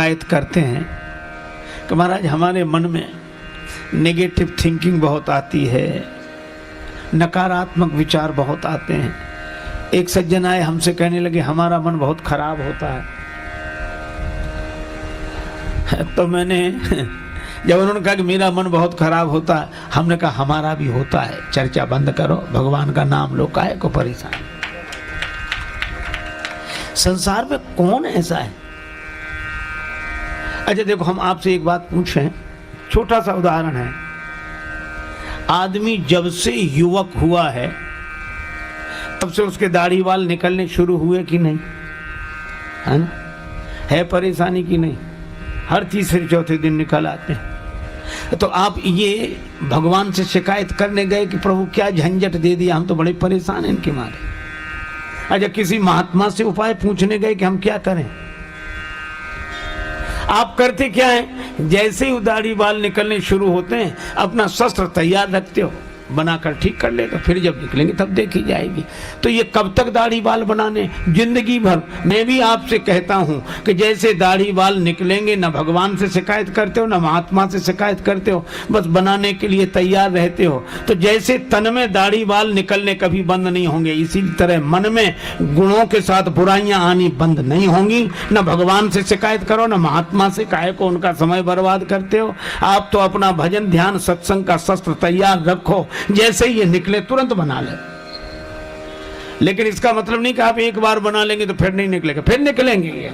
शिकायत करते हैं कि महाराज हमारे मन में नेगेटिव थिंकिंग बहुत आती है, नकारात्मक विचार बहुत आते हैं। एक सज्जन आए हमसे कहने लगे हमारा मन बहुत खराब होता है। तो मैंने जब उन्होंने कहा कि मेरा मन बहुत खराब होता है, हमने कहा हमारा भी होता है, चर्चा बंद करो, भगवान का नाम लो, काहे को परेशान। संसार में कौन ऐसा है? अच्छा देखो, हम आपसे एक बात पूछें, छोटा सा उदाहरण है। आदमी जब से युवक हुआ है तब से उसके दाढ़ी बाल निकलने शुरू हुए कि नहीं? है ना? है परेशानी कि नहीं? हर तीसरे चौथे दिन निकल आते हैं। तो आप ये भगवान से शिकायत करने गए कि प्रभु क्या झंझट दे दिया, हम तो बड़े परेशान हैं इनके मारे। अच्छा किसी महात्मा से उपाय पूछने गए कि हम क्या करें? आप करते क्या है? जैसे ही दाढ़ी बाल निकलने शुरू होते हैं अपना शस्त्र तैयार रखते हो, बनाकर ठीक कर ले, तो फिर जब निकलेंगे तब देखी जाएगी। तो ये कब तक दाढ़ी बाल बनाने? जिंदगी भर। मैं भी आपसे कहता हूं कि जैसे दाढ़ी बाल निकलेंगे, ना भगवान से शिकायत करते हो ना महात्मा से शिकायत करते हो, बस बनाने के लिए तैयार रहते हो। तो जैसे तन में दाढ़ी बाल निकलने कभी बंद नहीं होंगे, इसी तरह मन में गुणों के साथ बुराइयां आनी बंद नहीं होंगी। ना भगवान से शिकायत करो ना महात्मा से, काहे को उनका समय बर्बाद करते हो। आप तो अपना भजन ध्यान सत्संग का शस्त्र तैयार रखो, जैसे ही ये निकले तुरंत बना ले। लेकिन इसका मतलब नहीं कि आप एक बार बना लेंगे तो फिर नहीं निकलेगा, फिर निकलेंगे।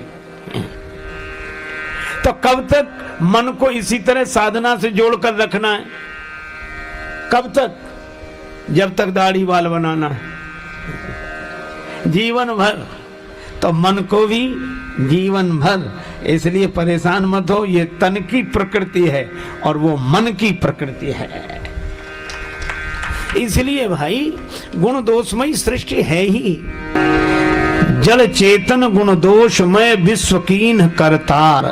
तो कब तक मन को इसी तरह साधना से जोड़कर रखना है? कब तक? जब तक दाढ़ी बाल बनाना है, जीवन भर। तो मन को भी जीवन भर। इसलिए परेशान मत हो, ये तन की प्रकृति है और वो मन की प्रकृति है। इसलिए भाई गुण दोषमयी सृष्टि है ही। जल चेतन गुण दोषमय विश्व कीन करतार,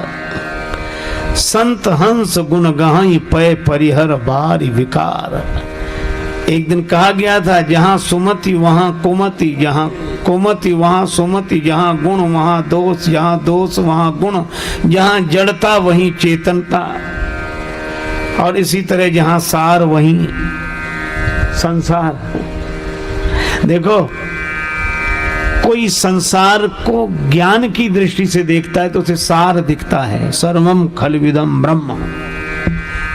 संत हंस गुण गहाई पय परिहर बारी विकार। एक दिन कहा गया था जहां सुमति वहां कुमति, जहां कुमति वहां सुमति, जहां गुण वहां दोष, जहां दोष वहां गुण, जहां जड़ता वहीं चेतनता, और इसी तरह जहां सार वहीं संसार। देखो, कोई संसार को ज्ञान की दृष्टि से देखता है तो उसे सार दिखता है, सर्वम खलविदम ब्रह्म।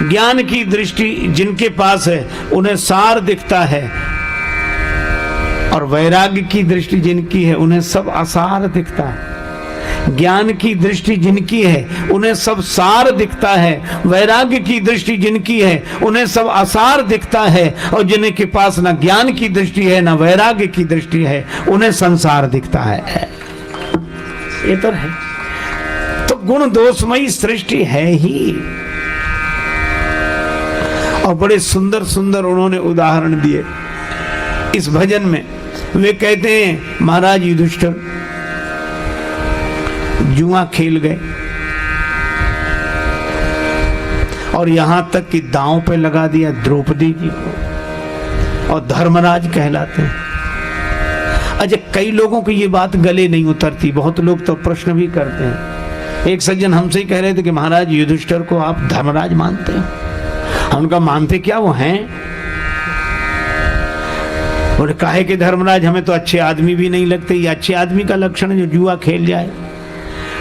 ज्ञान की दृष्टि जिनके पास है उन्हें सार दिखता है, और वैराग्य की दृष्टि जिनकी है उन्हें सब असार दिखता है। ज्ञान की दृष्टि जिनकी है उन्हें सब सार दिखता है, वैराग्य की दृष्टि जिनकी है उन्हें सब असार दिखता है, और जिनके पास ना ज्ञान की दृष्टि है ना वैराग्य की दृष्टि है उन्हें संसार दिखता है। ये तो है। तो गुण दोषमयी सृष्टि है ही। और बड़े सुंदर सुंदर उन्होंने उदाहरण दिए इस भजन में। वे कहते हैं महाराज युधिष्ठिर जुआ खेल गए और यहां तक कि दांव पे लगा दिया द्रौपदी जी को, और धर्मराज कहलाते हैं। अच्छा, कई लोगों को ये बात गले नहीं उतरती, बहुत लोग तो प्रश्न भी करते हैं। एक सज्जन हमसे ही कह रहे थे कि महाराज युधिष्ठिर को आप धर्मराज मानते हो? हम उनका मानते क्या, वो हैं? बोले काहे के धर्मराज, हमें तो अच्छे आदमी भी नहीं लगते। ये अच्छे आदमी का लक्षण है जो जुआ खेल जाए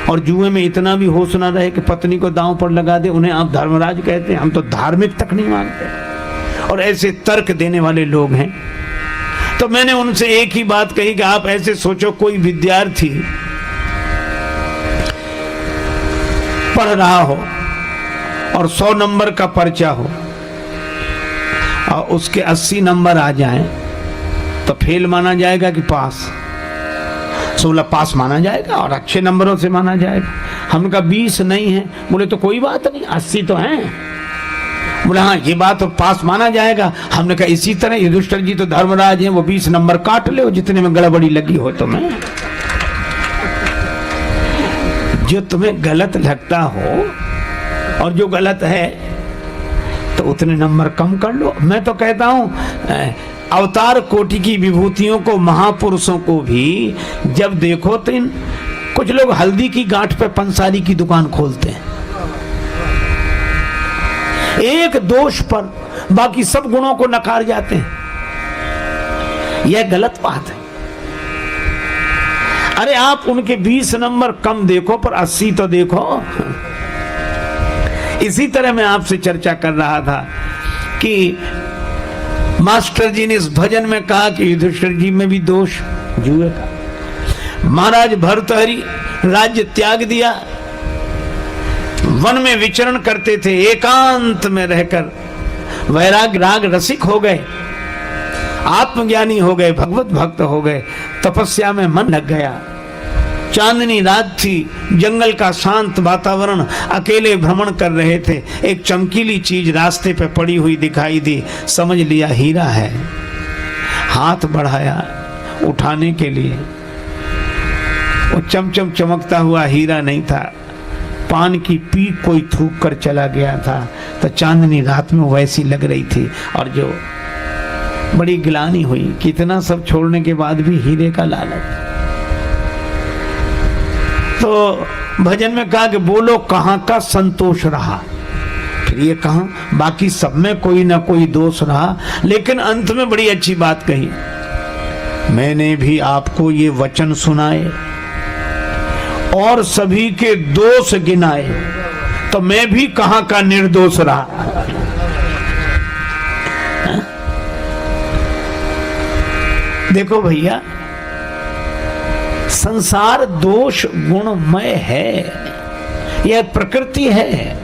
और जुए में इतना भी होश ना रहे कि पत्नी को दांव पर लगा दे, उन्हें आप धर्मराज कहते हैं? हम तो धार्मिक तक नहीं मानते। और ऐसे तर्क देने वाले लोग हैं। तो मैंने उनसे एक ही बात कही कि आप ऐसे सोचो, कोई विद्यार्थी पढ़ रहा हो और 100 नंबर का पर्चा हो और उसके 80 नंबर आ जाएं, तो फेल माना जाएगा कि पास? 16 पास माना जाएगा और अच्छे नंबरों से माना जाएगा। हमने कहा 20 नहीं है। बोले तो कोई बात नहीं, 80 तो हैं। बोले हाँ ये बात तो पास माना जाएगा। हमने कहा इसी तरह युधिष्ठिर जी तो धर्मराज हैं, वो 20 नंबर काट ले जितने में गड़बड़ी लगी हो तुम्हें। जो तुम्हें गलत लगता हो और जो गलत है तो उतने नंबर कम कर लो। मैं तो कहता हूं अवतार कोटि की विभूतियों को, महापुरुषों को भी जब देखो तो इन कुछ लोग हल्दी की गांठ पे पंसारी की दुकान खोलते हैं, एक दोष पर बाकी सब गुणों को नकार जाते हैं। यह गलत बात है। अरे आप उनके 20 नंबर कम देखो पर 80 तो देखो। इसी तरह मैं आपसे चर्चा कर रहा था कि मास्टर जी ने इस भजन में कहा कि युधिष्ठिर जी में भी दोष जुए का। महाराज भर्तहरि राज्य त्याग दिया, वन में विचरण करते थे, एकांत में रहकर वैराग राग रसिक हो गए, आत्मज्ञानी हो गए, भगवत भक्त हो गए, तपस्या में मन लग गया। चांदनी रात थी, जंगल का शांत वातावरण, अकेले भ्रमण कर रहे थे। एक चमकीली चीज रास्ते पे पड़ी हुई दिखाई दी, समझ लिया हीरा है। हाथ बढ़ाया उठाने के लिए, वो चमचम चमकता हुआ हीरा नहीं था, पान की पीक कोई थूक कर चला गया था। तो चांदनी रात में वैसी लग रही थी और जो बड़ी गिलानी हुई, कितना सब छोड़ने के बाद भी हीरे का लालच। तो भजन में कहा कि बोलो कहां का संतोष रहा, फिर ये कहा बाकी सब में कोई ना कोई दोष रहा, लेकिन अंत में बड़ी अच्छी बात कही, मैंने भी आपको ये वचन सुनाए और सभी के दोष गिनाए, तो मैं भी कहां का निर्दोष रहा। देखो भैया, संसार दोष गुणमय है, यह प्रकृति है।